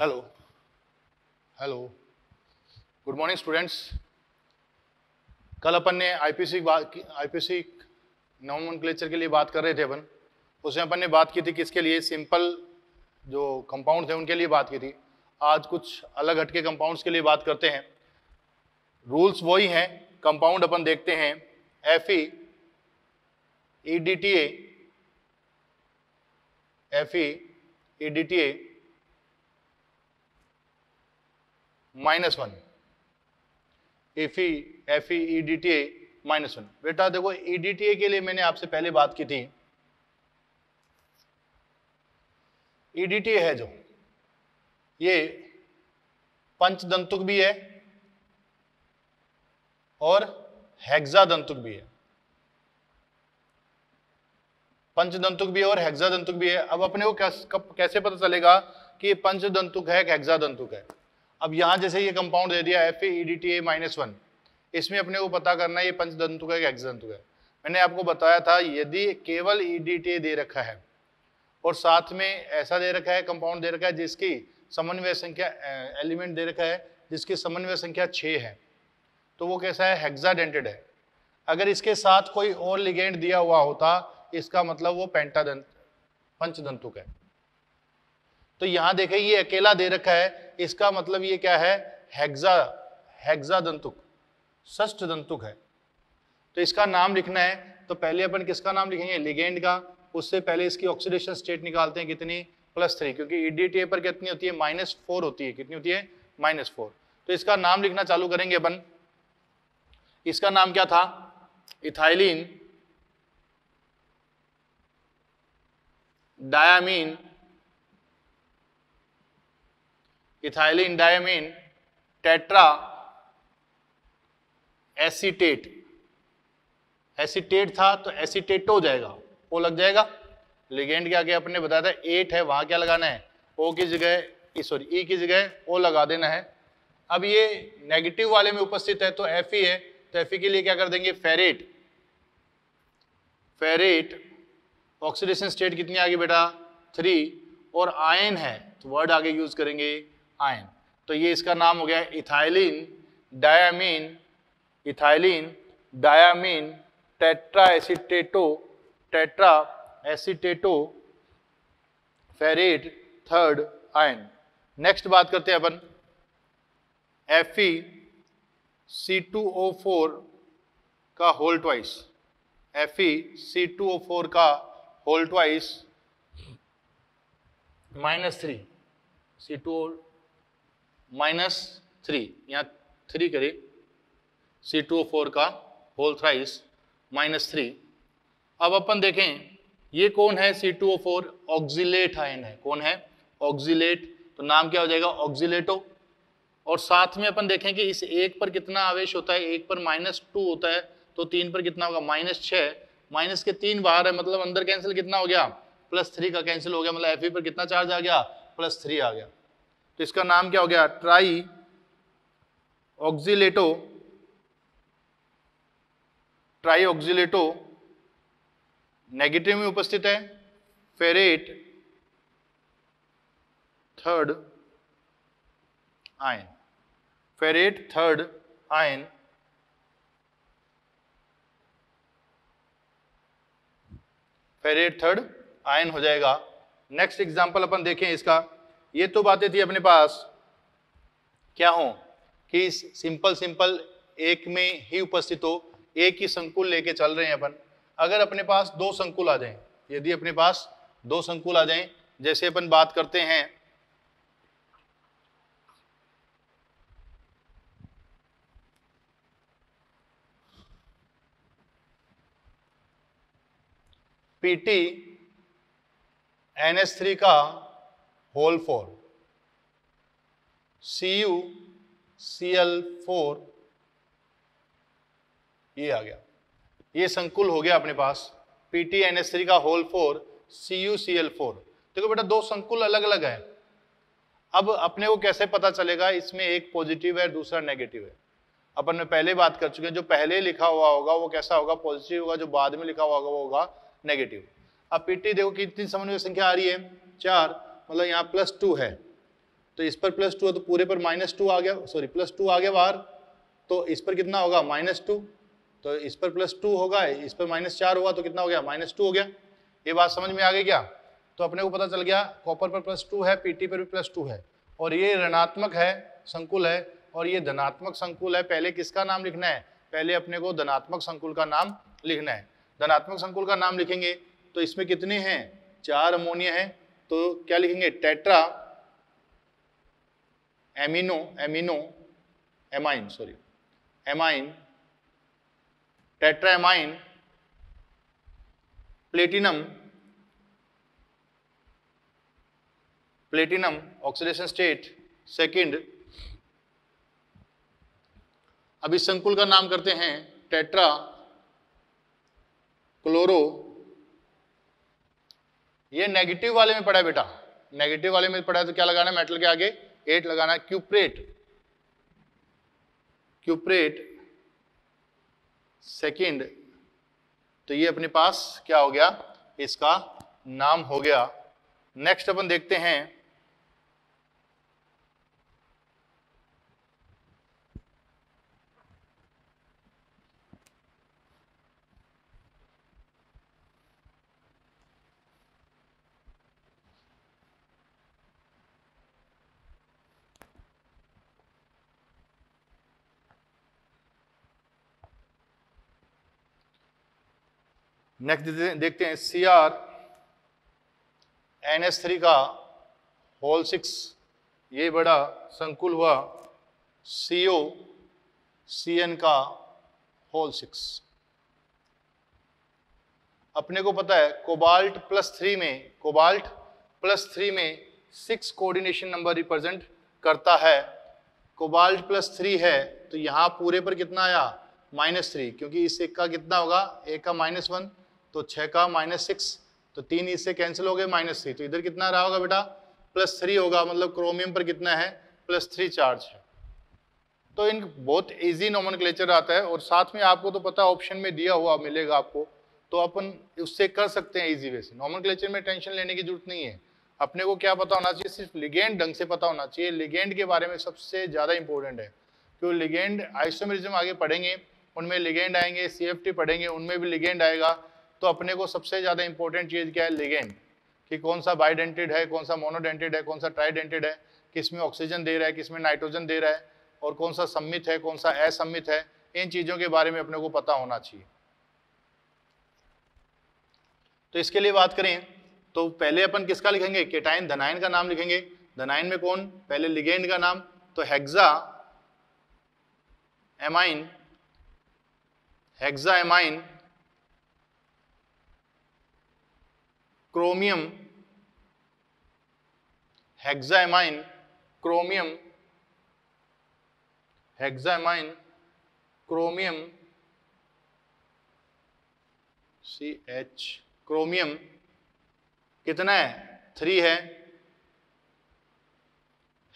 Hello hello good morning students. कल अपन ने IPC nomenclature के लिए बात कर रहे थे अपन। उसमें अपन ने बात की थी किसके लिए, सिंपल जो कंपाउंड थे उनके लिए बात की थी। आज कुछ अलग हटके कंपाउंड्स के लिए बात करते हैं। रूल्स वही हैं, कंपाउंड अपन देखते हैं Fe, EDTA, Fe, EDTA -1, Fe, EDTA -1। बेटा देखो EDTA के लिए मैंने आपसे पहले बात की थी। EDTA है जो ये पंचदंतुक भी है और हेक्सादंतुक भी है। पंचदंतुक भी है और हेक्सादंतुक भी है। अब अपने को कैसे पता चलेगा कि ये पंचदंतुक है कि हेक्सादंतुक है? अब यहां जैसे ये कंपाउंड दे दिया Fe, EDTA -1, इसमें अपने को पता करना है ये पंचदंतुक है कि हेक्सादंतुक है। मैंने आपको बताया था यदि केवल EDTA दे रखा है और साथ में ऐसा दे रखा है, कंपाउंड दे रखा है जिसकी समन्वय संख्या, एलिमेंट दे रखा है जिसकी समन्वय संख्या 6 है, तो वो कैसा है, हेक्साडेंटेड है। अगर इसके साथ कोई और लिगेंड दिया हुआ होता इसका मतलब वो पंचदंतुक है। तो यहां देखें ये अकेला दे रखा है, इसका मतलब ये क्या है, हेक्सादंतुक, षष्ठ दंतुक है। तो इसका नाम लिखना है तो पहले अपन किसका नाम लिखेंगे, लिगेंड का। उससे पहले इसकी ऑक्सीडेशन स्टेट निकालते हैं कितनी, +3, क्योंकि EDTA पर कितनी होती है, -4 होती है। कितनी होती है, -4। तो इसका नाम लिखना चालू करेंगे अपन। इसका नाम क्या था, ethylene diamine, ethylene diamine tetra acetate. Acetate था तो एसीटेटो हो जाएगा, ओ लग जाएगा। लिगेंड के आगे अपने बताया था 8 है, वहां क्या लगाना है, ओ की जगह, सॉरी ई की जगह ओ लगा देना है। अब ये नेगेटिव वाले में उपस्थित है तो Fe है, तो Fe के लिए क्या कर देंगे, फेरेट। फेरेट ऑक्सीडेशन स्टेट कितनी आ गई बेटा, 3, और आयन है तो वर्ड आगे यूज करेंगे आयन। तो ये इसका नाम हो गया ethylene diamine, ethylene diamine tetra acetato ferrate 3rd ion. Next बात करते हैं अपन FeC2O4 का होल ट्वाइस, FeC2O4 का होल ट्वाइस -3, C2O -3, यहाँ 3 करें, C2O4 का होल थ्राइस -3। अब अपन देखें ये कौन है, C2O4 ऑक्जिलेट आयन है। कौन है, ऑक्जिलेट, तो नाम क्या हो जाएगा, ऑक्जिलेटो। और साथ में अपन देखें कि इस एक पर कितना आवेश होता है, एक पर -2 होता है, तो 3 पर कितना होगा, -6। माइनस के 3 बाहर है, मतलब अंदर कैंसिल कितना हो गया, +3 का कैंसिल हो गया, मतलब Fe पर कितना चार्ज आ गया, +3 आ गया। तो इसका नाम क्या हो गया, ट्राई ऑक्जिलेटो। नेगेटिव में उपस्थित है, ferrate 3rd ion, ferrate 3rd ion. Ferrate 3rd ion हो जाएगा। नेक्स्ट एग्जांपल अपन देखें इसका। ये तो बातें थी अपने पास क्या हो कि सिंपल एक में ही उपस्थित हो, एक ही संकुल लेके चल रहे हैं अपन। अगर अपने पास 2 संकुल आ जाएं, यदि अपने पास 2 संकुल आ जाएं, जैसे अपन बात करते हैं PT-NH3 का होल 4, CuCl4, ये आ गया, ये संकुल हो गया अपने पास PT-NH3 का होल 4 CuCl4। देखो बेटा 2 संकुल अलग अलग है। अब अपने को कैसे पता चलेगा, इसमें एक पॉजिटिव है दूसरा नेगेटिव है। अपन ने पहले बात कर चुके हैं, जो पहले लिखा हुआ होगा वो कैसा होगा, पॉजिटिव होगा, जो बाद में लिखा हुआ होगा वो होगा नेगेटिव। अब PT देखो कितनी समन्वय संख्या आ रही है, 4, मतलब यहाँ +2 है, तो इस पर +2 है तो पूरे पर -2 आ गया, सॉरी +2 आ गया बाहर, तो इस पर कितना होगा -2, तो इस पर +2 होगा, इस पर -4 हुआ तो कितना हो गया -2 हो गया। ये बात समझ में आ गई क्या? तो अपने को पता चल गया कॉपर पर +2 है, पीटी पर भी +2 है, और ये ऋणात्मक है संकुल है और ये धनात्मक संकुल है। पहले किसका नाम लिखना है? पहले अपने को धनात्मक संकुल का नाम लिखना है। धनात्मक संकुल का नाम लिखेंगे तो इसमें कितने हैं? 4 अमोनिया है, तो क्या लिखेंगे? Tetra amine tetraamine platinum oxidation state second. अब इस संकुल का नाम करते हैं टेट्रा क्लोरो। ये नेगेटिव वाले में पड़ा है बेटा, नेगेटिव वाले में पड़ा है तो क्या लगाना है? मेटल के आगे 8 लगाना है। क्यूप्रेट सेकंड, तो ये अपने पास क्या हो गया? इसका नाम हो गया। नेक्स्ट अपन देखते हैं देखते हैं CrNH3 का होल 6, ये बड़ा संकुल हुआ COCN का होल 6। अपने को पता है कोबाल्ट प्लस थ्री में 6 कोऑर्डिनेशन नंबर रिप्रेजेंट करता है। कोबाल्ट +3 है तो यहाँ पूरे पर कितना आया? -3, क्योंकि इस एक का कितना होगा? एक का -1 तो 6 का -6, तो 3 इससे कैंसिल हो गए -3, तो इधर कितना रहा होगा बेटा? +3 होगा, मतलब क्रोमियम पर कितना है? +3 चार्ज है। तो इन बहुत इजी नोमेनक्लेचर आता है, और साथ में आपको तो पता ऑप्शन में दिया हुआ मिलेगा आपको, तो अपन उससे कर सकते हैं इजी वे से। नोमेनक्लेचर में टेंशन लेने की जरूरत नहीं है। अपने को क्या पता होना चाहिए? सिर्फ लिगेंड ढंग से पता होना चाहिए। लिगेंड के बारे में सबसे ज्यादा इंपॉर्टेंट है, क्योंकि लिगेंड आइसोमेरिज्म आगे पढ़ेंगे उनमें लिगेंड आएंगे, CFT पढ़ेंगे उनमें भी लिगेंड आएगा। तो अपने को सबसे ज्यादा इंपॉर्टेंट चीज क्या है? लिगेंड, कि कौन सा बाइडेंटेड है, कौन सा मोनोडेंटेड है, कौन सा ट्राइडेंटेड है, किसमें ऑक्सीजन दे रहा है, किसमें नाइट्रोजन दे रहा है, और कौन सा सम्मित है, कौन सा असम्मित है। इन चीजों के बारे में अपने को पता होना चाहिए। तो इसके लिए बात करें तो पहले अपन किसका लिखेंगे? केटाइन धनायन का नाम लिखेंगे। धनायन में कौन? पहले लिगेंड का नाम, तो हेक्साएमाइन क्रोमियम, हेक्साएमाइन क्रोमियम CH, क्रोमियम कितना है? 3 है,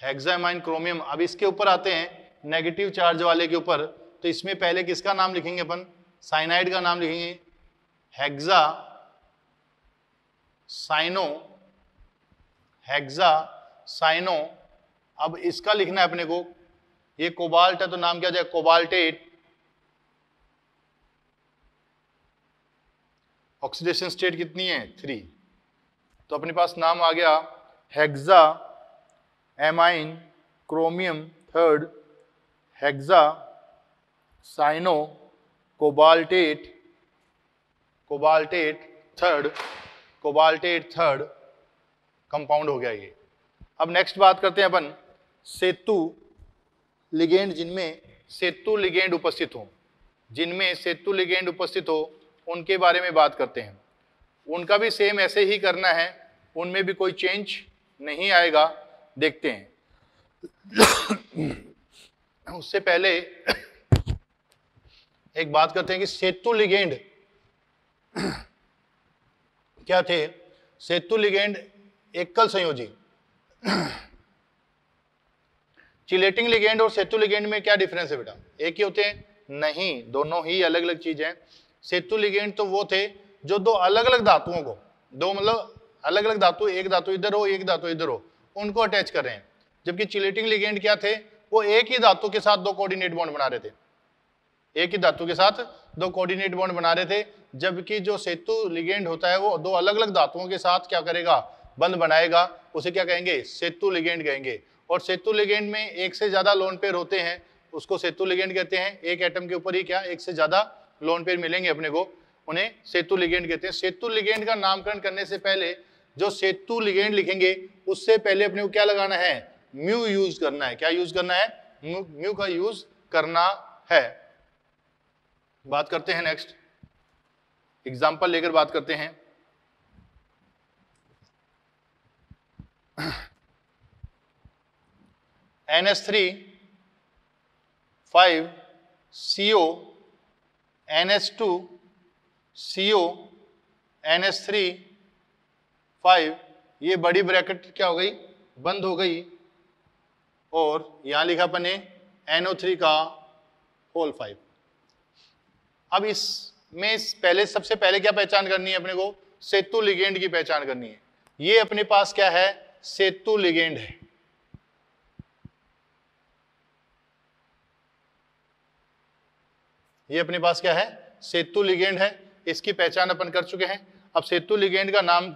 हेक्साएमाइन क्रोमियम। अब इसके ऊपर आते हैं नेगेटिव चार्ज वाले के ऊपर, तो इसमें पहले किसका नाम लिखेंगे अपन? साइनाइड का नाम लिखेंगे, हेक्सासाइनो। अब इसका लिखना है अपने को, ये कोबाल्ट है तो नाम क्या जाए? कोबाल्टेट। ऑक्सीडेशन स्टेट कितनी है? 3, तो अपने पास नाम आ गया hexaamine chromium third, hexacyano cobaltate third compound हो गया ये। अब नेक्स्ट बात करते हैं अपन सेतु लिगेंड, जिनमें सेतु लिगेंड उपस्थित हो, उनके बारे में बात करते हैं। उनका भी सेम ऐसे ही करना है, उनमें भी कोई चेंज नहीं आएगा। देखते हैं उससे पहले एक बात करते हैं कि सेतु लिगेंड क्या थे? सेतु लिगेंड एकल संयोजी। चिलेटिंग लिगेंड और सेतु लिगेंड में क्या डिफरेंस है बेटा? एक ही होते हैं? नहीं, दोनों ही अलग अलग चीज हैं। सेतु लिगेंड तो वो थे जो दो अलग अलग धातुओं को, दो मतलब अलग अलग धातु, एक धातु इधर हो एक धातु इधर हो, उनको अटैच कर रहे हैं। जबकि चिलेटिंग लिगेंड क्या थे, वो एक ही धातु के साथ दो कोऑर्डिनेट बॉन्ड बना रहे थे, एक ही धातु के साथ दो कोऑर्डिनेट बॉन्ड बना रहे थे। जबकि जो सेतु लिगेंड होता है वो दो अलग अलग धातुओं के साथ क्या करेगा, बंध बनाएगा, उसे क्या कहेंगे, सेतु लिगेंड कहेंगे। और सेतु लिगेंड में एक से ज्यादा लोन पेयर होते हैं, उसको सेतु लिगेंड कहते हैं। एक एटम के ऊपर ही क्या एक से ज्यादा लोन पेयर मिलेंगे अपने को, उन्हें सेतु लिगेंड कहते हैं। सेतु लिगेंड का नामकरण करने से पहले जो सेतु लिगेंड लिखेंगे उससे पहले अपने को क्या लगाना है, म्यू यूज करना है। क्या यूज करना है, म्यू का यूज करना है। बात करते हैं नेक्स्ट एग्जांपल लेकर बात करते हैं। NH3 5 CO NH2 CO NH3 5, ये बड़ी ब्रैकेट क्या हो गई, बंद हो गई। और यहां लिखा अपने NO3 का होल 5। अब इसमें पहले सबसे पहले क्या पहचान करनी है अपने को, सेतु लिगेंड की पहचान करनी है। ये अपने पास क्या है, सेतु लिगेंड है। ये अपने पास क्या है, सेतु लिगेंड है। इसकी पहचान अपन कर चुके हैं। अब सेतु लिगेंड का नाम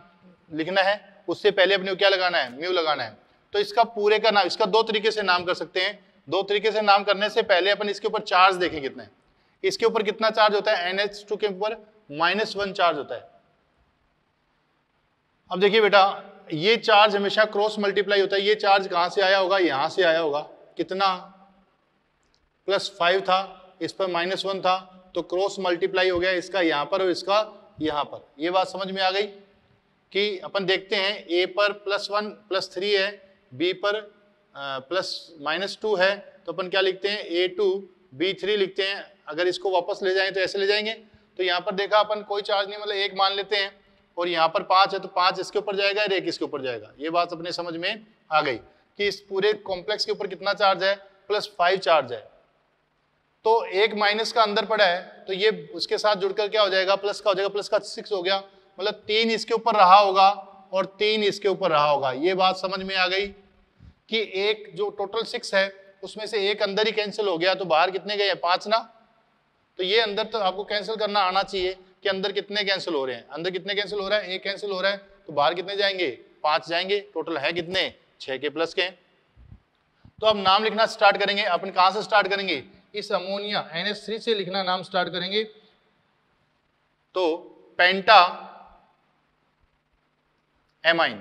लिखना है, उससे पहले अपने को क्या लगाना है, म्यू लगाना है। तो इसका पूरे का नाम, इसका दो तरीके से नाम कर सकते हैं। दो तरीके से नाम करने से पहले अपन इसके ऊपर चार्ज देखें कितना है। इसके ऊपर कितना चार्ज होता है, NH2 के ऊपर -1 चार्ज होता है। अब देखिए बेटा, ये चार्ज हमेशा क्रॉस मल्टीप्लाई होता है। ये चार्ज कहां से आया होगा, यहां से आया होगा। कितना, +5 था, इस पर -1 था, तो क्रॉस मल्टीप्लाई हो गया इसका यहां पर और इसका यहां पर। ये बात समझ में आ गई कि अपन देखते हैं A पर +1 +3 है, B पर +-2 है, तो अपन क्या लिखते हैं, A2 B3 लिखते हैं। अगर इसको वापस ले जाएं तो ऐसे ले जाएंगे। तो यहाँ पर देखा अपन कोई चार्ज नहीं, मतलब 1 मान लेते हैं। और यहाँ पर 5 है तो 5 इसके ऊपर जाएगा और 1 इसके ऊपर जाएगा। ये बात अपने समझ में आ गई कि इस पूरे कॉम्प्लेक्स के ऊपर कितना चार्ज है, +5 चार्ज है। तो 1 माइनस का अंदर पड़ा है, तो ये उसके साथ जुड़कर क्या हो जाएगा, प्लस का हो जाएगा, प्लस का 6 हो गया। मतलब 3 इसके ऊपर रहा होगा और 3 इसके ऊपर रहा होगा। ये बात समझ में आ गई कि एक जो टोटल 6 है उसमें से एक अंदर ही कैंसिल हो गया, तो बाहर कितने गए, 5 ना। तो ये अंदर तो आपको कैंसिल करना आना चाहिए कि अंदर कितने कैंसिल हो रहे हैं। अंदर कितने कैंसिल हो रहा है, 1 कैंसिल हो रहा है, तो बाहर कितने जाएंगे, 5 जाएंगे। टोटल है कितने, 6 के प्लस के। तो अब नाम लिखना स्टार्ट करेंगे। अपन कहां से स्टार्ट करेंगे, इस अमोनिया NH3 से लिखना नाम स्टार्ट करेंगे। तो पेंटा एमाइन,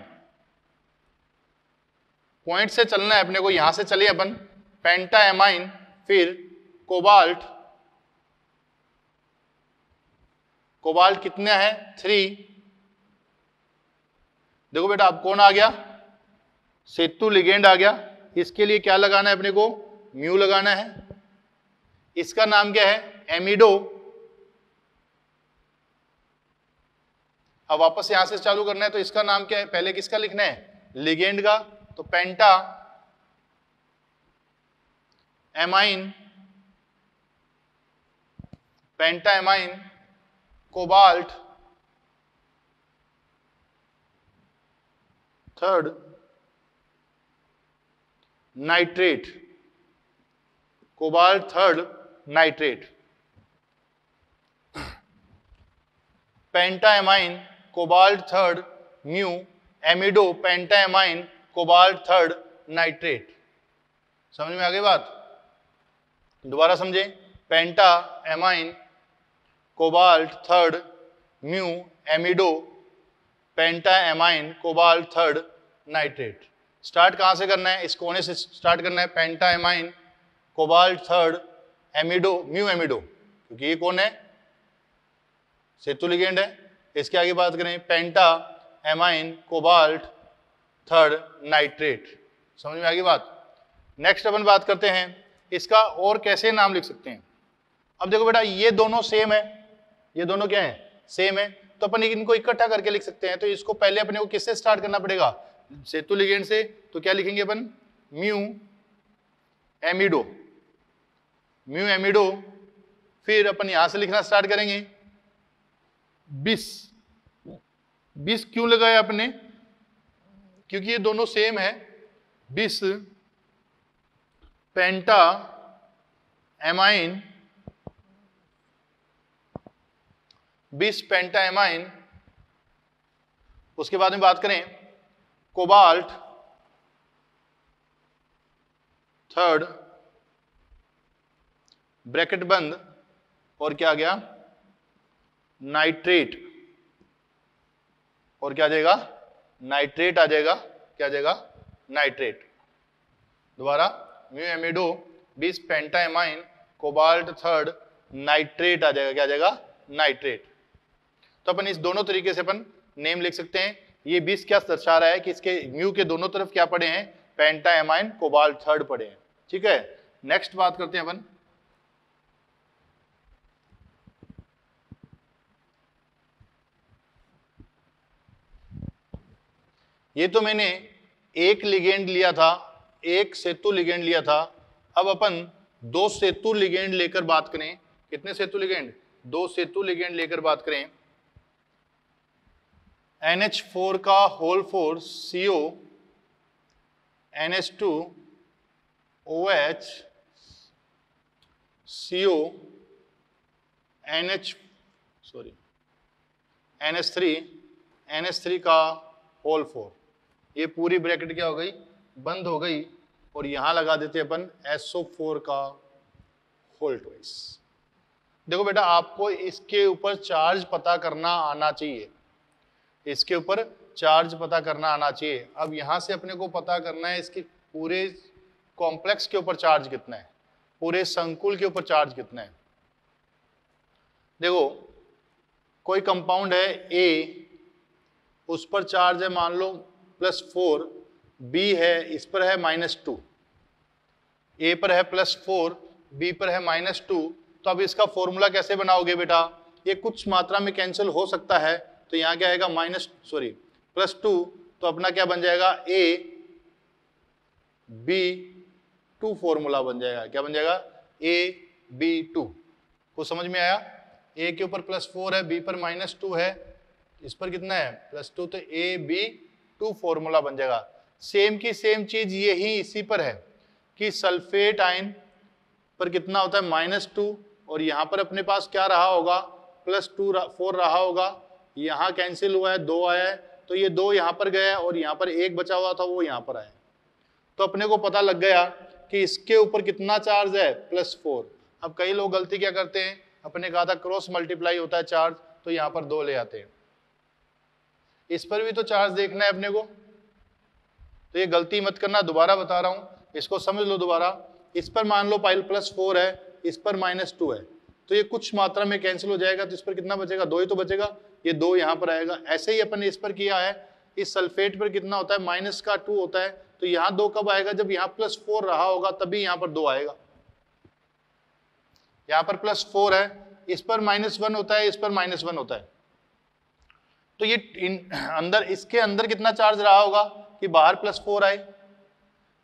पॉइंट से चलना है अपने को, यहां से चलिए अपन, पेंटा एमाइन, फिर कोबाल्ट, कोबाल्ट कितना है, 3। देखो बेटा अब कौन आ गया, सेतु लिगेंड आ गया। इसके लिए क्या लगाना है अपने को, म्यू लगाना है। इसका नाम क्या है, एमिडो। अब वापस यहां से चालू करना है, तो इसका नाम क्या है, पहले किसका लिखना है, लिगेंड का। तो penta amine, penta amine cobalt, third nitrate, cobalt third nitrate. Pentaamine cobalt third mu, amido pentaamine cobalt third nitrate. समझ में आ गई बात, दोबारा समझे, pentaamine cobalt third mu, amido pentaamine cobalt third nitrate. Start कहां से करना है, इस कोने से स्टार्ट करना है, पेंटाएमाइन कोबाल्ट थर्ड एमिडो म्यू एमिडो, क्योंकि ये कौन है, सेतु लिगेंड है। इसके आगे बात करें, पेंटा एमाइन कोबाल्ट थर्ड नाइट्रेट। समझ में आ गई बात। नेक्स्ट अपन बात करते हैं इसका और कैसे नाम लिख सकते हैं। अब देखो बेटा ये दोनों सेम है, ये दोनों क्या है, सेम है, तो अपन इनको इकट्ठा करके लिख सकते हैं। तो इसको पहले अपने को किससे स्टार्ट करना पड़ेगा, सेतु लिगेंड से। तो क्या लिखेंगे अपन, म्यू एमिडो, म्यू एमिडो, फिर अपन यहां से लिखना स्टार्ट करेंगे बिस। बिस क्यों लगाया आपने, क्योंकि ये दोनों सेम है, बिस पेंटा एमाइन, बिस पेंटा एमाइन। उसके बाद में बात करें कोबाल्ट थर्ड, ब्रैकेट बंद, और क्या आ गया नाइट्रेट, और क्या आ जाएगा नाइट्रेट आ जाएगा, क्या आ जाएगा नाइट्रेट। दोबारा म्यू एमिडो बिस पेंटा एमाइन कोबाल्ट थर्ड नाइट्रेट आ जाएगा, क्या आ जाएगा नाइट्रेट। तो अपन इस दोनों तरीके से अपन नेम लिख सकते हैं। ये 20 क्या दर्शा रहा है कि इसके म्यू के दोनों तरफ क्या पड़े हैं, पेंटा एमाइन कोबाल्ट थर्ड पड़े हैं। ठीक है, नेक्स्ट बात करते हैं अपन ये तो मैंने एक लिगेंड लिया था, एक सेतु लिगेंड लिया था। अब अपन दो सेतु लिगेंड लेकर बात करें। कितने सेतु लिगेंड, दो सेतु लिगेंड लेकर बात करें। NH4 का whole 4 CO NH2 OH CO NH3 का होल 4, ये पूरी ब्रैकेट क्या हो गई बंद हो गई, और यहां लगा देते अपन SO4 का होल ट्वाइस। देखो बेटा, आपको इसके ऊपर चार्ज पता करना आना चाहिए, इसके ऊपर चार्ज पता करना आना चाहिए। अब यहां से अपने को पता करना है इसके पूरे कॉम्प्लेक्स के ऊपर चार्ज कितना है, पूरे संकुल के ऊपर चार्ज कितना है। देखो कोई कंपाउंड है A, उस पर चार्ज है मान लो +4, B है इस पर है -2, A पर है +4, B पर है -2। तो अब इसका फॉर्मूला कैसे बनाओगे बेटा, ये कुछ मात्रा में कैंसिल हो सकता है, तो यहाँ क्या आएगा +2, तो अपना क्या बन जाएगा AB2 फॉर्मूला बन जाएगा। क्या बन जाएगा AB2। कुछ समझ में आया, A के ऊपर +4 है, B पर -2 है, इस पर कितना है +2, तो AB2 फॉर्मूला बन जाएगा। सेम की सेम चीज यही इसी पर है कि सल्फेट आयन पर कितना होता है -2, और यहाँ पर अपने पास क्या रहा होगा +4 रहा होगा, यहाँ कैंसिल हुआ है 2 आया है, तो ये 2 यहाँ पर गया और यहाँ पर 1 बचा हुआ था वो यहाँ पर आया। तो अपने को पता लग गया कि इसके ऊपर कितना चार्ज है +4। अब कई लोग गलती क्या करते हैं, अपने कहा था क्रॉस मल्टीप्लाई होता है चार्ज, तो यहाँ पर 2 ले आते हैं। इस पर भी तो चार्ज देखना है अपने को, तो ये गलती मत करना, दोबारा बता रहा हूं, इसको समझ लो दोबारा। इस पर मान लो +4 है, इस पर -2 है, तो ये कुछ मात्रा में कैंसिल हो जाएगा, तो इस पर कितना बचेगा 2 ही तो बचेगा, ये 2 यहाँ पर आएगा। ऐसे ही अपन ने इस पर किया है, इस सल्फेट पर कितना होता है -2 होता है, तो यहाँ 2 कब आएगा, जब यहाँ +4 रहा होगा तभी यहाँ पर 2 आएगा। यहाँ पर +4 है, इस पर -1 होता है, इस पर -1 होता है, तो ये अंदर इसके अंदर कितना चार्ज रहा होगा कि बाहर +4 आए,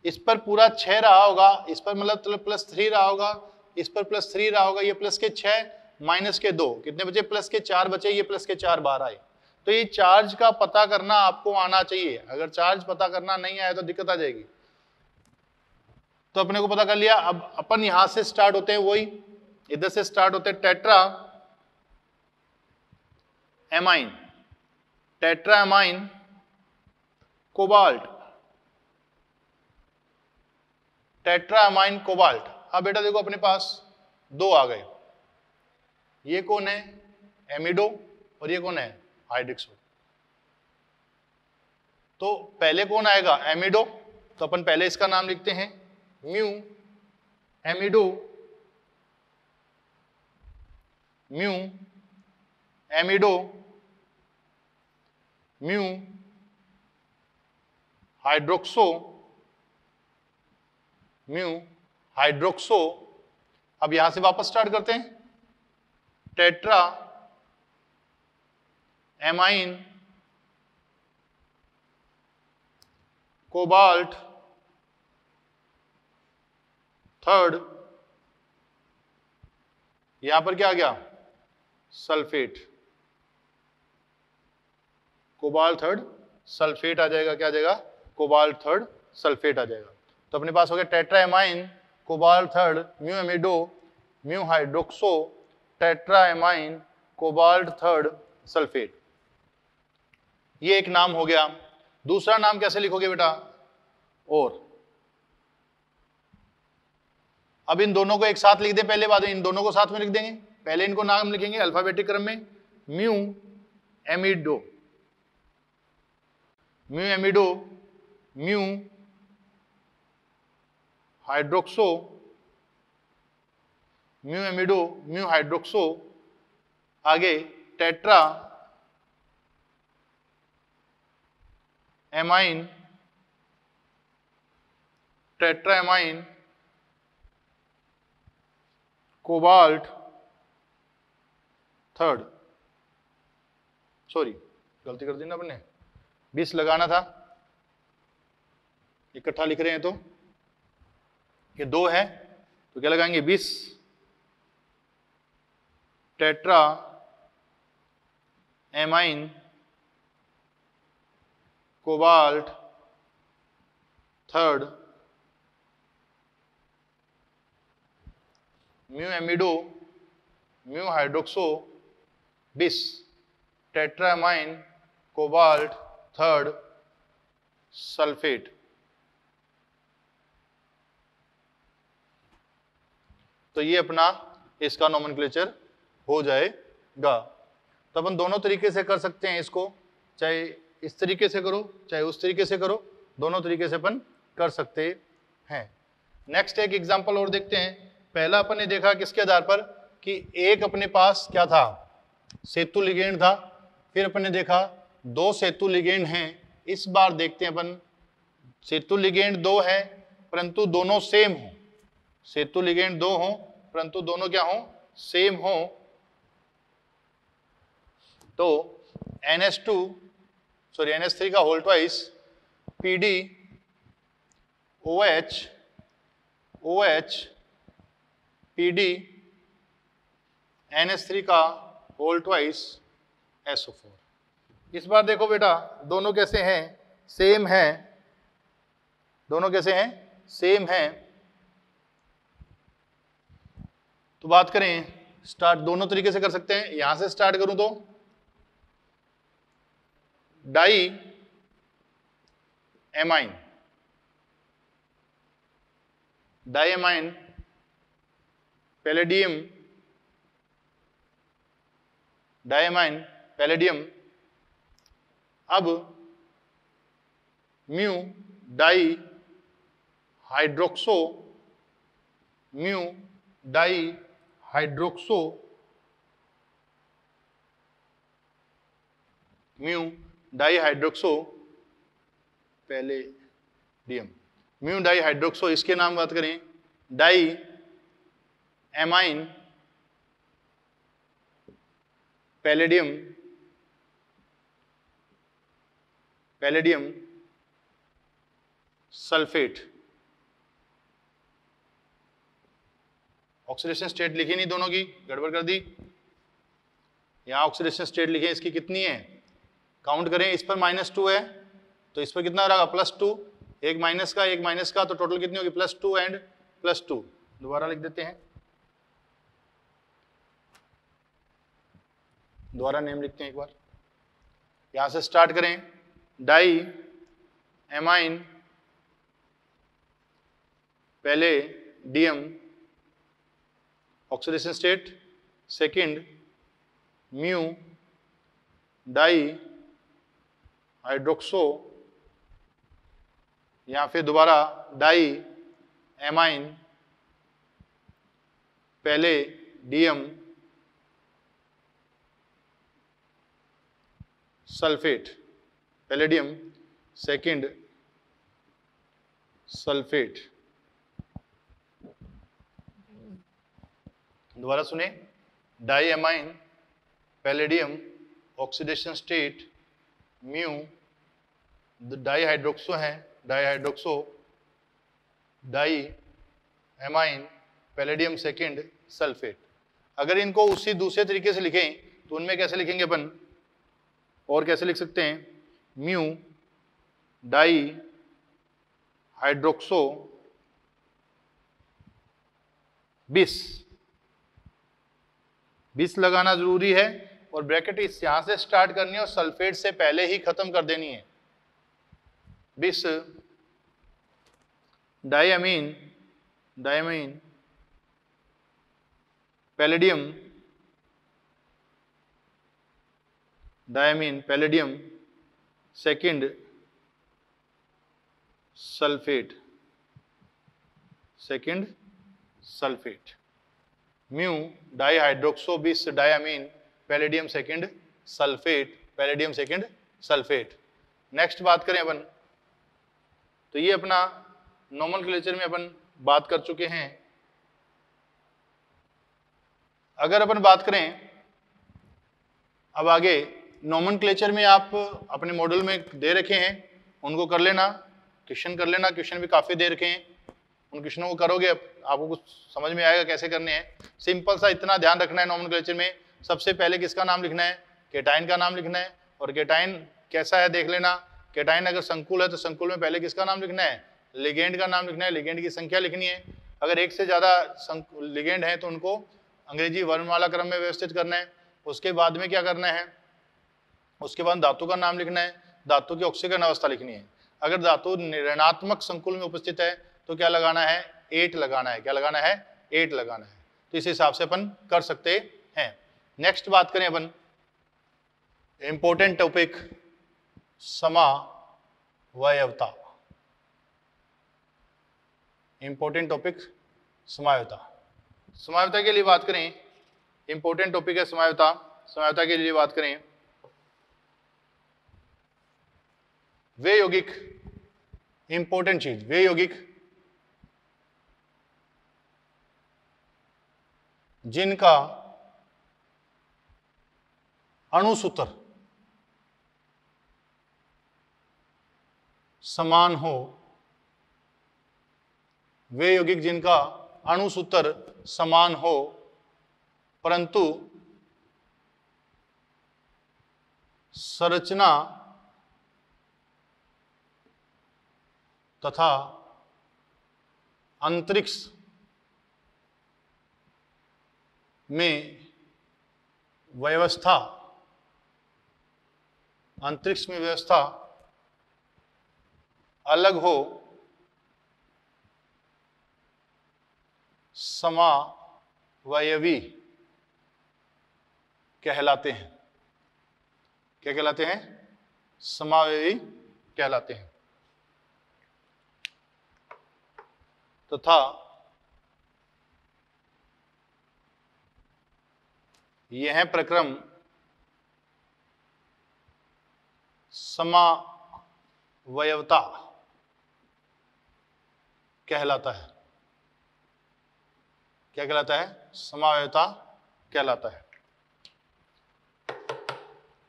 इस पर पूरा 6 रहा होगा, इस पर मतलब +3 रहा होगा, इस पर +3 रहा होगा, ये +6 -2 कितने बचे, +4 बचे, ये +4 बाहर आए। तो ये चार्ज का पता करना आपको आना चाहिए, अगर चार्ज पता करना नहीं आया तो दिक्कत आ जाएगी। तो अपने को पता कर लिया। अब अपन यहां से स्टार्ट होते हैं, वही इधर से स्टार्ट होते हैं, tetra amine cobalt, tetra amine cobalt. अब बेटा देखो अपने पास 2 आ गए, ये कौन है एमिडो और ये कौन है हाइड्रोक्सो। तो पहले कौन आएगा एमिडो, तो अपन पहले इसका नाम लिखते हैं mu amido, mu amido, mu hydroxo, mu hydroxo. अब यहां से वापस स्टार्ट करते हैं, टेट्रा एमाइन कोबाल्ट थर्ड, यहां पर क्या आ गया सल्फेट, कोबाल्ट थर्ड सल्फेट आ जाएगा, क्या आ जाएगा कोबाल्ट थर्ड सल्फेट आ जाएगा। तो अपने पास हो गया tetraamine cobalt third mu amido mu hydroxo tetraamine cobalt third sulphate. ये एक नाम हो गया। दूसरा नाम कैसे लिखोगे बेटा? और अब इन दोनों को एक साथ लिख दे, पहले बात इन दोनों को साथ में लिख देंगे। पहले इनको नाम लिखेंगे अल्फाबेटिक क्रम में, mu amido mu amido mu hydroxo mu amido mu hydroxo, आगे tetra amine tetraamine cobalt third, sorry गलती कर दी ना अपने, 20 लगाना था, इकट्ठा लिख रहे हैं तो ये 2 है तो क्या लगाएंगे 20 tetra amine cobalt third mu amido mu hydroxo 20 tetramine cobalt third sulphate. तो ये अपना इसका नोमेनक्लेचर हो जाएगा। तो अपन दोनों तरीके से कर सकते हैं इसको, चाहे इस तरीके से करो चाहे उस तरीके से करो, दोनों तरीके से अपन कर सकते हैं। नेक्स्ट एक एग्जांपल और देखते हैं। पहला अपन ने देखा किसके आधार पर कि एक अपने पास क्या था, सेतु लिगेंड था। फिर अपन ने देखा 2 सेतु लिगेंड हैं। इस बार देखते हैं अपन सेतु लिगेंड 2 है परंतु दोनों सेम हो, सेतु लिगेंड 2 हो परंतु दोनों क्या हो, सेम हो। तो NH3 का whole twice PD OH PD NH3 का होल ट्वाइस SO4। इस बार देखो बेटा दोनों कैसे हैं, सेम है, दोनों कैसे हैं, सेम है। तो बात करें स्टार्ट, दोनों तरीके से कर सकते हैं। यहां से स्टार्ट करूं तो di amine palladium diamine palladium, अब mu di hydroxo mu di hydroxo mu di hydroxo palladium mu di hydroxo, इसके नाम बात करें di amine palladium sulphate. Oxidation state लिखी नहीं दोनों की, गड़बड़ कर दी। यहां ऑक्सीडेशन स्टेट लिखे, इसकी कितनी है काउंट करें, इस पर -2 है तो इस पर कितना रहेगा +2, एक माइनस का तो टोटल कितनी होगी +2 एंड +2। दोबारा लिख देते हैं, दोबारा नेम लिखते हैं एक बार। यहां से स्टार्ट करें di amine palladium oxidation state, second mu di hydroxo, या फिर दोबारा di amine palladium sulphate, palladium second sulphate. दोबारा सुने, di amine palladium oxidation state mu, di hydroxo है di hydroxo di amine palladium second sulphate. अगर इनको उसी दूसरे तरीके से लिखें तो उनमें कैसे लिखेंगे अपन, और कैसे लिख सकते हैं म्यू डाई हाइड्रोक्सो 20 लगाना जरूरी है और ब्रैकेट इस यहां से स्टार्ट करनी है और सल्फेट से पहले ही खत्म कर देनी है। 20 diamine palladium second sulphate mu dihydroxo 20 diamine palladium second sulphate. Next बात करें अपन, तो ये अपना नोमेनक्लेचर में अपन बात कर चुके हैं। अगर अपन बात करें अब आगे, नोमेनक्लेचर में आप अपने मॉडल में दे रखे हैं, उनको कर लेना, क्वेश्चन कर लेना, क्वेश्चन भी काफी दे रखे हैं, उन क्वेश्चनों को करोगे आपको कुछ समझ में आएगा कैसे करने हैं। सिंपल सा इतना ध्यान रखना है नोमेनक्लेचर में, सबसे पहले किसका नाम लिखना है, केटाइन का नाम लिखना है, और केटाइन कैसा है देख लेना। केटाइन अगर संकुल है तो संकुल में पहले किसका नाम लिखना है, लिगेंड का नाम लिखना है, लिगेंड की संख्या लिखनी है। अगर एक से ज्यादा लिगेंड है तो उनको अंग्रेजी वर्णमाला क्रम में व्यवस्थित करना है। उसके बाद में क्या करना है, उसके बाद धातु का नाम लिखना है, धातु की ऑक्सीकरण अवस्था लिखनी है। अगर धातु ऋणात्मक संकुल में उपस्थित है तो क्या लगाना है, 8 लगाना है। क्या लगाना है, 8 लगाना है। तो इस हिसाब से अपन कर सकते हैं। नेक्स्ट बात करें अपन, इंपॉर्टेंट टॉपिक समावयवता। इंपॉर्टेंट टॉपिक समावयवता के लिए बात करें, इंपॉर्टेंट टॉपिक है समावयवता के लिए बात करें, वे यौगिक, इंपॉर्टेंट चीज, वे यौगिक जिनका अणुसूत्र समान हो, वे यौगिक जिनका अणुसूत्र समान हो परंतु संरचना तथा अंतरिक्ष में व्यवस्था अलग हो, समावयवी कहलाते हैं। क्या कहलाते हैं, समावयवी कहलाते हैं। तथा यह प्रक्रम समावयवता कहलाता है। क्या कहलाता है, समावयवता कहलाता है,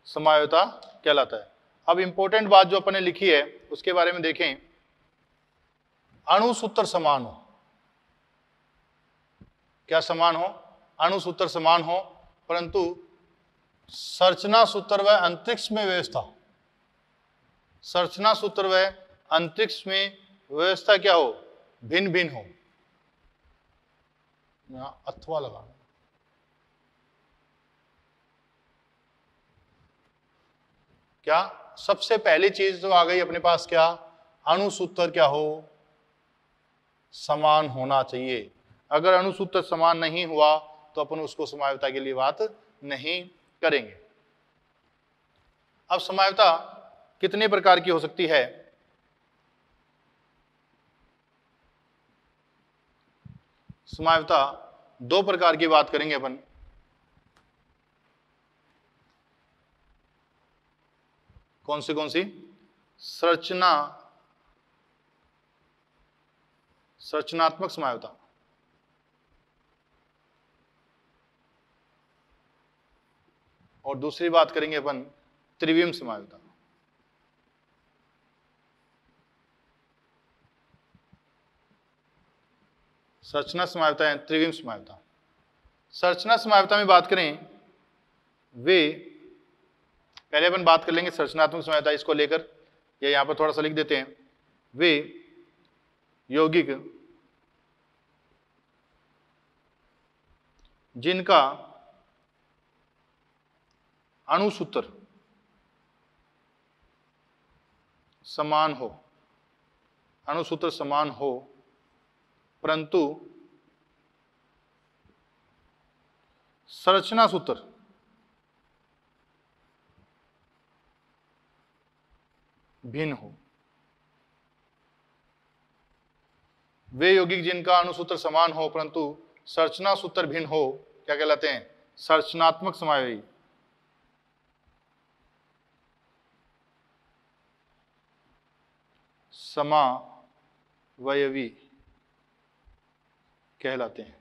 समावयवता कहलाता है। अब इंपॉर्टेंट बात जो अपने लिखी है उसके बारे में देखें, अणुसूत्र समान हो। क्या समान हो, अणुसूत्र समान हो परंतु संरचना सूत्र व अंतरिक्ष में व्यवस्था, संरचना सूत्र व अंतरिक्ष में व्यवस्था क्या हो, भिन्न भिन्न हो। यहां अथवा लगाना, क्या सबसे पहली चीज जो आ गई अपने पास, क्या अणुसूत्र क्या हो, समान होना चाहिए। अगर अणुसूत्र समान नहीं हुआ तो अपन उसको समावयवता के लिए बात नहीं करेंगे। अब समावयवता कितने प्रकार की हो सकती है, समावयवता 2 प्रकार की बात करेंगे अपन। कौन सी संरचनात्मक समावयवता और दूसरी बात करेंगे अपन त्रिविम समावयवता। संरचना समावयवता है, त्रिविम समावयवता। संरचना समावयवता में बात करें, वे पहले अपन बात कर लेंगे संरचनात्मक समावयवता, इसको लेकर या यहां पर थोड़ा सा लिख देते हैं। वे यौगिक जिनका अणुसूत्र समान हो, अणुसूत्र समान हो, परंतु संरचना सूत्र भिन्न हो। वे यौगिक जिनका अणुसूत्र समान हो परंतु संरचना सूत्र भिन्न हो क्या कहलाते हैं? संरचनात्मक समावयवी। समावयवी कहलाते हैं,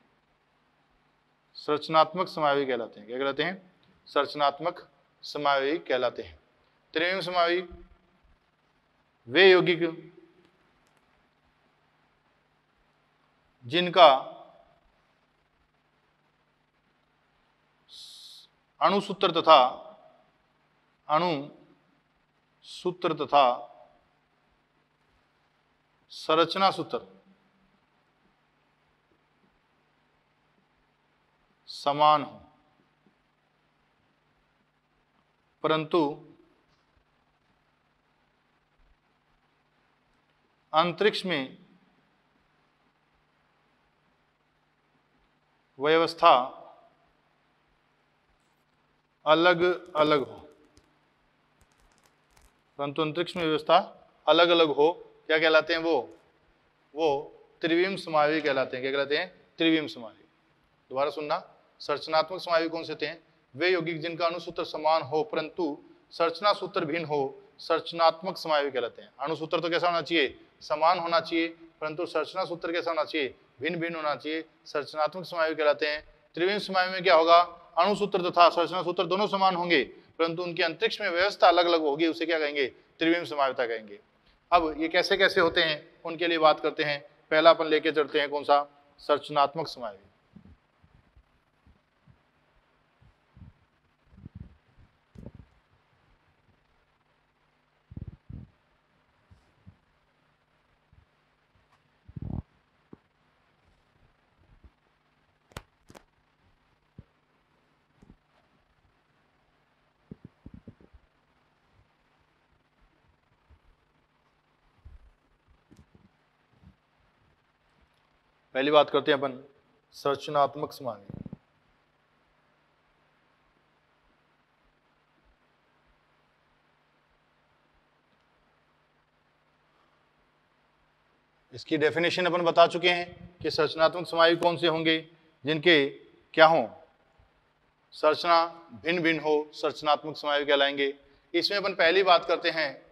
संरचनात्मक समावयवी कहलाते हैं। क्या कहलाते हैं? संरचनात्मक समावयवी कहलाते हैं। त्रिविम समावयवी वे यौगिक जिनका अणुसूत्र तथा संरचना सूत्र समान हो, परंतु अंतरिक्ष में व्यवस्था अलग अलग हो, परंतु अंतरिक्ष में व्यवस्था अलग अलग हो, क्या कहलाते हैं? वो त्रिविम समावयवी कहलाते हैं। क्या कहलाते हैं? त्रिविम समावयवी। दोबारा सुनना, संरचनात्मक समावयवी कौन से होते हैं? वे यौगिक जिनका अणुसूत्र समान हो परंतु संरचना सूत्र भिन्न हो, संरचनात्मक समावयवी कहलाते हैं। अणुसूत्र तो कैसा होना चाहिए? समान होना चाहिए, परंतु संरचना सूत्र कैसा होना चाहिए? भिन्न भिन्न होना चाहिए, संरचनात्मक समावयवी कहलाते हैं। त्रिविम समावयवी में क्या होगा? अणुसूत्र तथा संरचना सूत्र दोनों समान होंगे, परंतु उनके अंतरिक्ष में व्यवस्था अलग अलग होगी, उसे क्या कहेंगे? त्रिविम समावयविता कहेंगे। अब ये कैसे कैसे होते हैं उनके लिए बात करते हैं। पहला अपन लेके चलते हैं, कौन सा? संरचनात्मक समावयवी। पहली बात करते हैं अपन संरचनात्मक समावयवी। इसकी डेफिनेशन अपन बता चुके हैं कि संरचनात्मक समावयवी कौन से होंगे? जिनके क्या हो? संरचना भिन्न भिन्न हो, संरचनात्मक समावयवी कहलाएंगे। इसमें अपन पहली बात करते हैं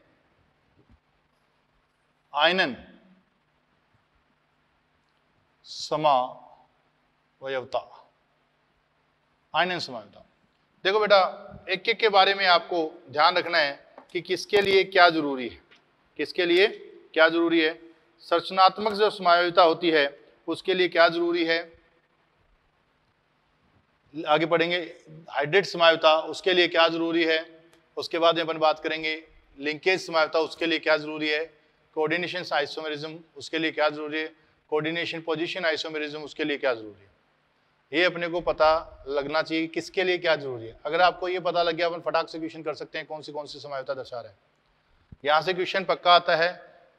आयनन समावयवता। आयनन समावयवता, देखो बेटा, एक एक के बारे में आपको ध्यान रखना है कि किसके लिए क्या जरूरी है, किसके लिए क्या जरूरी है। संरचनात्मक जो समावयवता होती है उसके लिए क्या जरूरी है, आगे पढ़ेंगे। हाइड्रेट समावयवता, उसके लिए क्या जरूरी है। उसके बाद में अपन बात करेंगे लिंकेज समावयवता, उसके लिए क्या जरूरी है। कोऑर्डिनेशन आइसोमेरिज्म, उसके लिए क्या जरूरी है। कोऑर्डिनेशन पोजीशन आइसोमेरिज्म, उसके लिए क्या जरूरी है। ये अपने को पता लगना चाहिए किसके लिए क्या जरूरी है। अगर आपको ये पता लग गया, अपन फटाक से क्वेश्चन कर सकते हैं कौन सी समावयवता दर्शा रहा है। यहाँ से क्वेश्चन पक्का आता है,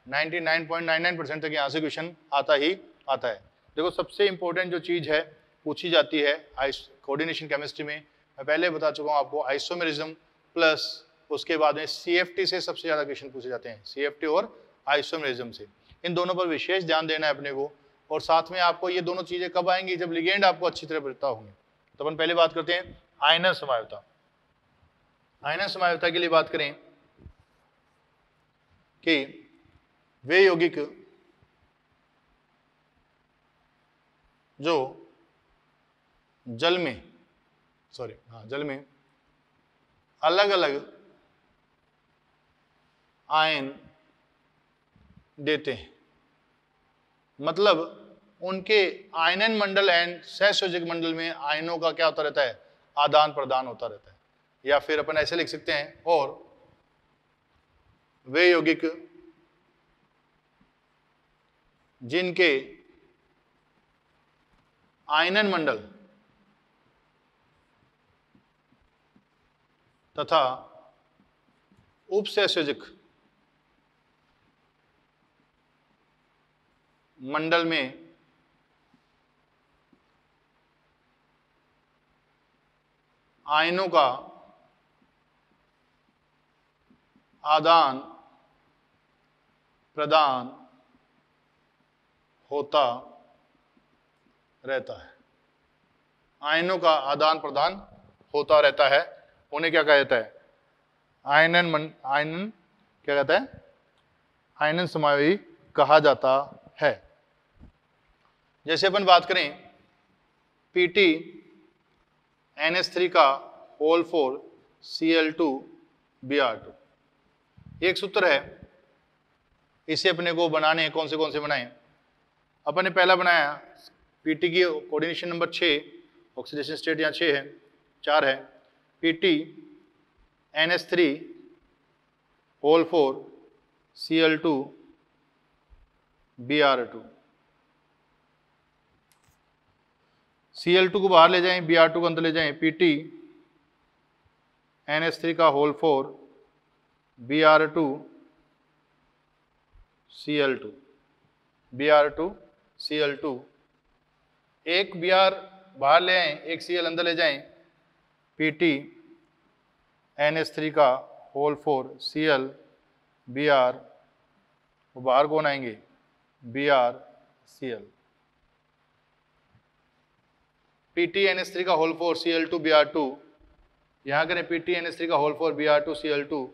99.99% तक यहाँ से क्वेश्चन आता ही आता है। देखो, सबसे इंपॉर्टेंट जो चीज है पूछी जाती है कोऑर्डिनेशन केमिस्ट्री में, मैं पहले बता चुका हूँ आपको, आइसोमेरिज्म प्लस उसके बाद में CFT से सबसे ज्यादा क्वेश्चन पूछे जाते हैं, CFT और आइसोमेरिज्म से। इन दोनों पर विशेष ध्यान देना है अपने को। और साथ में आपको ये दोनों चीजें कब आएंगी? जब लिगेंड आपको अच्छी तरह पता होंगे। तो अपन पहले बात करते हैं आयनन समावयवता। आयनन समावयवता के लिए बात करें कि वे यौगिक जो जल में अलग अलग आयन देते हैं, मतलब उनके आयनन मंडल एंड सहसंयोजक मंडल में आयनों का क्या होता रहता है? आदान प्रदान होता रहता है। या फिर अपन ऐसे लिख सकते हैं, और वे यौगिक जिनके आयनन मंडल तथा उपसंयोजक मंडल में आयनों का आदान प्रदान होता रहता है। आयनों का आदान प्रदान होता रहता है, उन्हें क्या कहा जाता है? आयनन क्या कहता है? आयनन समावयवी कहा जाता है। जैसे अपन बात करें Pt NH3 का होल 4 Cl2 Br2, एक सूत्र है, इसे अपने को बनाने हैं। कौन से बनाए? अपन ने पहला बनाया Pt की कोऑर्डिनेशन नंबर 6, ऑक्सीडेशन स्टेट यहाँ 6 है, 4 है। Pt NH3 whole 4 Cl2 Br2, Cl2 को बाहर ले जाएं, Br2 को अंदर ले जाएं। Pt NH3 का whole 4 Br2 Cl2 Br2 Cl2, एक Br बाहर ले आएं, एक Cl अंदर ले जाएं। Pt NH3 का होल 4 Cl Br, वो बाहर कौन आएंगे? Br Cl। Pt NH3 का होल 4 Cl2 Br2, यहाँ करें Pt NH3 का होल 4 Br2 Cl2,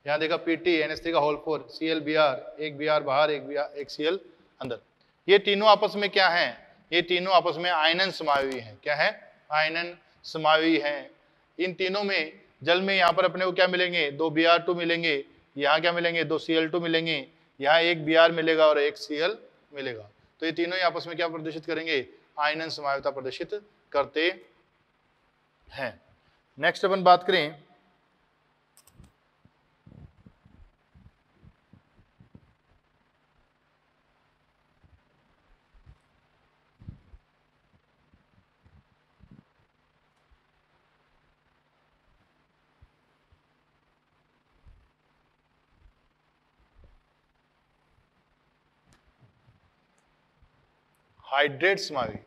यहाँ देखा Pt NH3 का होल 4 Cl Br, एक Br बाहर, एक Cl अंदर। ये तीनों आपस में क्या हैं? ये तीनों आपस में आयनन समावयवी हैं। क्या है? आयनन समावयवी हैं। इन तीनों में जल में यहाँ पर अपने को क्या मिलेंगे? 2 Br2 मिलेंगे, यहाँ क्या मिलेंगे? 2 Cl2 मिलेंगे, यहाँ एक Br मिलेगा और एक Cl मिलेगा। तो ये तीनों ही आपस में क्या प्रदर्शित करेंगे? आयनन समावयवता प्रदर्शित करते हैं। नेक्स्ट अपन बात करें हाइड्रेट समावयवी।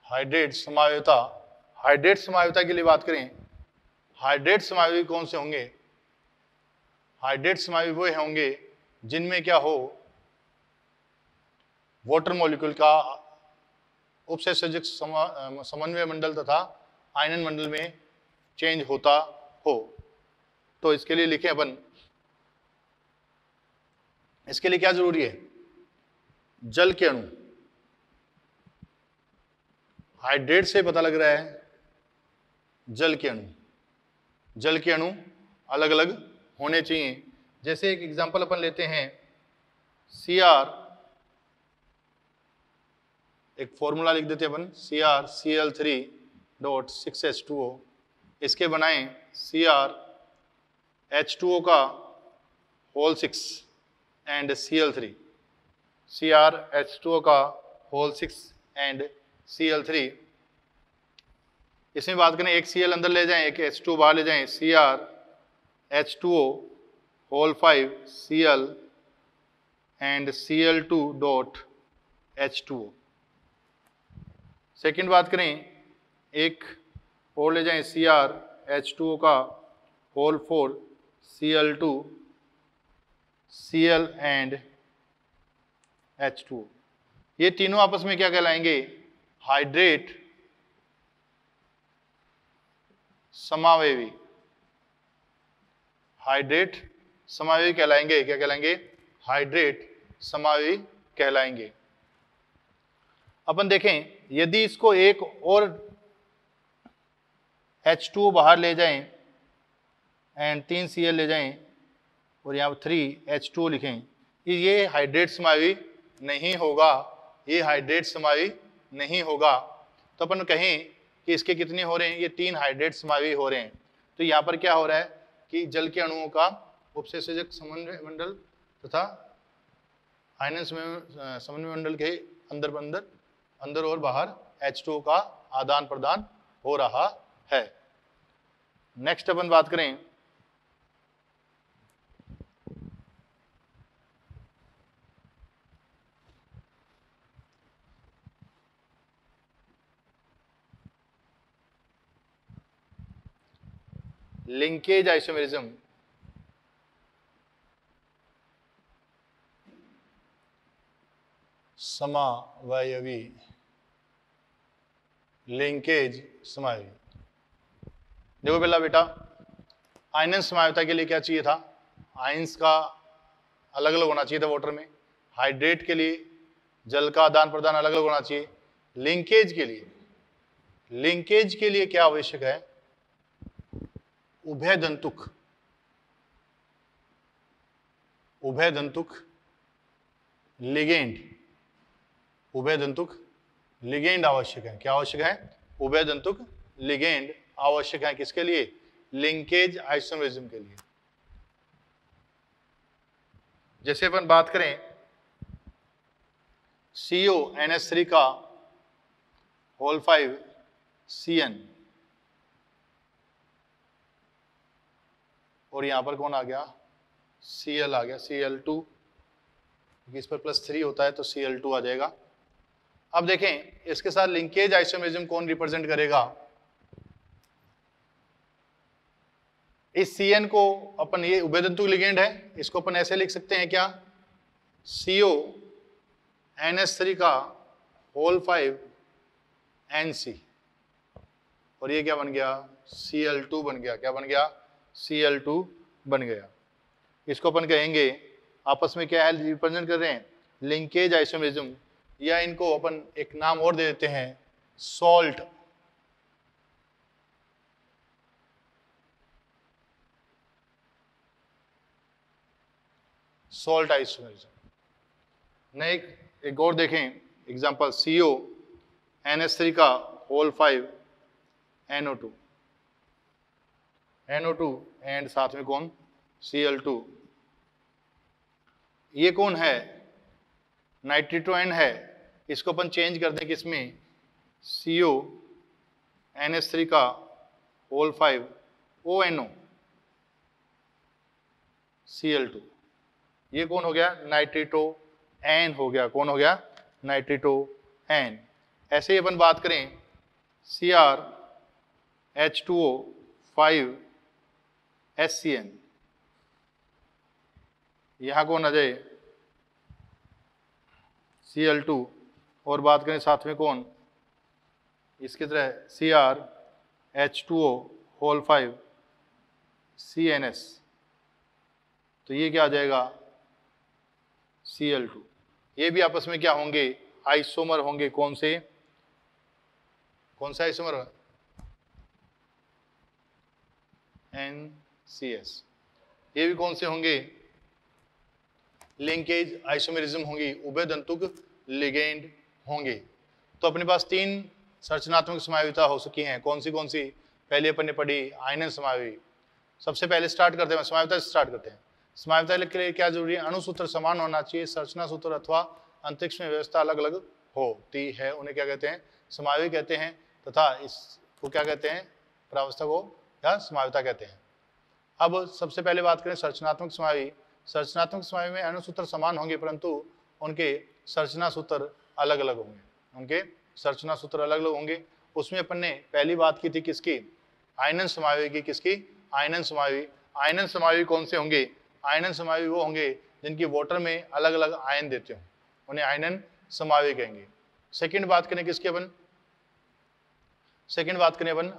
हाइड्रेट समावयवता, हाइड्रेट समावयवता के लिए बात करें, हाइड्रेट समावयवी कौन से होंगे? हाइड्रेट समावयवी वो होंगे जिनमें क्या हो? वाटर मॉलिक्यूल का उपसंयोजक समन्वय मंडल तथा आयनन मंडल में चेंज होता हो। तो इसके लिए लिखें अपन, इसके लिए क्या जरूरी है? जल के अणु, हाइड्रेट से पता लग रहा है जल के अणु, जल के अणु अलग अलग होने चाहिए। जैसे एक एग्जांपल अपन लेते हैं, Cr, एक फॉर्मूला लिख देते हैं अपन, Cr Cl3.6H2O, इसके बनाएं Cr H2O का whole 6 and Cl3, Cr H2O का होल 6 एंड Cl3। इसमें बात करें, एक Cl अंदर ले जाएं, एक H2O बाहर ले जाएं, Cr H2O whole 5 Cl and Cl2.H2O। Second बात करें, एक और ले जाएं, Cr H2O का whole 4 Cl2 Cl and H2O। ये तीनों आपस में क्या कहलाएंगे? हाइड्रेट समावयवी, हाइड्रेट समावयवी कहलाएंगे। क्या कहलाएंगे? हाइड्रेट समावयवी कहलाएंगे। अपन देखें, यदि इसको एक और H2O बाहर ले जाएं एंड 3 Cl ले जाएं और यहाँ 3 H2O लिखें, ये हाइड्रेट समावयवी नहीं होगा, ये हाइड्रेट समावयवी नहीं होगा। तो अपन कहें कि इसके कितने हो रहे हैं, ये 3 हाइड्रेट समावी हो रहे हैं। तो यहाँ पर क्या हो रहा है कि जल के अणुओं का उपसेचक समन्वय मंडल तथा आयनन समन्वय मंडल के अंदर और बाहर H2O का आदान प्रदान हो रहा है। नेक्स्ट अपन बात करें लिंकेज आइसोमेरिज्म। समावयवी लिंकेज समावयवी। देखो पहला बेटा, आयनन समावयता के लिए क्या चाहिए था, आयंस का अलग अलग होना चाहिए था वाटर में। हाइड्रेट के लिए जल का आदान प्रदान अलग अलग होना चाहिए। लिंकेज के लिए क्या आवश्यक है, उभयदंतुक लिगेंड आवश्यक है। क्या आवश्यक है, उभयदंतुक लिगेंड आवश्यक है। किसके लिए, लिंकेज आइसोमेरिज्म के लिए। जैसे अपन बात करें CONH3 का होल 5 CN, और यहां पर कौन आ गया, Cl आ गया, Cl2, इस पर +3 होता है तो Cl2 आ जाएगा। अब देखें इसके साथ लिंकेज आइसोमेरिज्म कौन रिप्रेजेंट करेगा। इस Cn को अपन, ये उभयदंतुक लिगेंड है, इसको अपन ऐसे लिख सकते हैं क्या, CONH3 का होल 5 NC, और ये क्या बन गया, Cl2 बन गया। क्या बन गया, Cl2 बन गया। इसको अपन कहेंगे आपस में क्या है, रिप्रेजेंट कर रहे हैं लिंकेज आइसोमेरिज्म, या इनको अपन एक नाम और दे देते हैं सॉल्ट आइसोमेरिज्म। नहीं, एक और देखें एग्जांपल, CONH3 का होल 5 NO2 एंड साथ में कौन, Cl2। ये कौन है, नाइट्रिटोएन है। इसको अपन चेंज कर दें किसमें, CONH3 का होल 5 ONO Cl2। ये कौन हो गया, नाइट्रिटोएन हो गया। कौन हो गया, नाइट्रिटोएन। ऐसे ही अपन बात करें CrH2O 5 SCN, यहां कौन आ जाए, Cl2, और बात करें साथ में कौन, इसकी तरह CrH2O होल 5 CNS, तो ये क्या आ जाएगा, Cl2। ये भी आपस में क्या होंगे, आइसोमर होंगे। कौन से आइसोमर, NCS। ये भी कौन से होंगे, लिंकेज आइसोमेरिज्म होंगी, उभयदंतुक लिगेंड होंगे। तो अपने पास 3 संरचनात्मक समावयिता हो चुकी हैं। कौन सी, पहले अपन ने पढ़ी आयनन समावयवी। सबसे पहले स्टार्ट करते हैं, समावयिता से स्टार्ट करते हैं। समावयिता के लिए क्या जरूरी है, अणुसूत्र समान होना चाहिए, संरचना सूत्र अथवा अंतरिक्ष में व्यवस्था अलग अलग होती है, उन्हें क्या कहते हैं, समावयवी कहते हैं, तथा इसको क्या कहते हैं, प्रावस्था को क्या समावयिता कहते हैं। अब सबसे पहले बात करें संरचनात्मक समावयवी। संरचनात्मक समावयवी में अणुसूत्र समान होंगे परंतु उनके संरचना सूत्र अलग अलग होंगे। उसमें अपन ने पहली बात की थी किसकी, आयनन समावयवी की। किसकी, आयनन समावयवी। आयनन समावयवी कौन से होंगे, आयनन समावयवी वो होंगे जिनकी वाटर में अलग अलग आयन देते हो, उन्हें आयनन समावयवी कहेंगे। सेकंड बात करें किसकी अपन,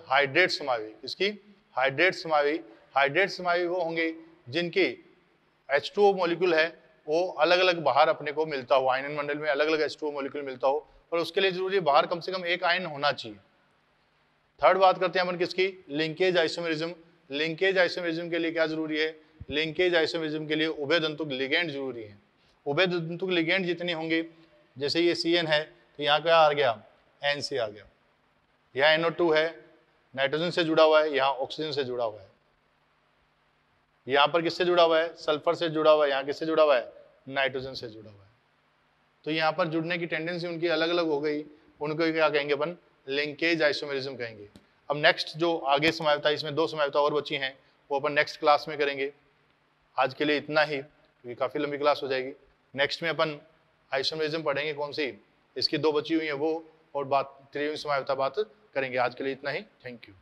हाइड्रेट समावयवी। किसकी, हाइड्रेट समावयवी। हाइड्रेट समावयवी वो होंगे जिनकी H2O मॉलिक्यूल है वो अलग अलग बाहर अपने को मिलता हो, आयनन मंडल में अलग अलग H2O मॉलिक्यूल मिलता हो, और उसके लिए जरूरी है बाहर कम से कम एक आयन होना चाहिए। थर्ड बात करते हैं अपन किसकी, लिंकेज आइसोमेरिज्म। लिंकेज आइसोमेरिज्म के लिए क्या जरूरी है, लिंकेज आइसोमेरिज्म के लिए उभयदंतुक लिगेंड जरूरी है। उभयदंतुक लिगेंड जितने होंगे, जैसे ये CN है तो यहाँ क्या आ गया, NC आ गया। यहाँ NO2 है, नाइट्रोजन से जुड़ा हुआ है, यहाँ ऑक्सीजन से जुड़ा हुआ है। यहाँ पर किससे जुड़ा हुआ है? सल्फर से जुड़ा हुआ है। यहाँ किससे जुड़ा हुआ है? नाइट्रोजन से जुड़ा हुआ है। तो यहाँ पर जुड़ने की टेंडेंसी उनकी अलग अलग हो गई, उनको क्या कहेंगे अपन? लिंकेज आइसोमेरिज्म कहेंगे। अब नेक्स्ट जो आगे समझता है, इसमें 2 समझता और बची हैं, वो अपन नेक्स्ट क्लास में करेंगे। आज के लिए इतना ही, क्योंकि काफ़ी लंबी क्लास हो जाएगी। नेक्स्ट में अपन आइसोमेरिज्म पढ़ेंगे, कौन सी? इसकी 2 बची हुई हैं वो, और बात त्रिविम समझौता बात करेंगे। आज के लिए इतना ही, थैंक यू।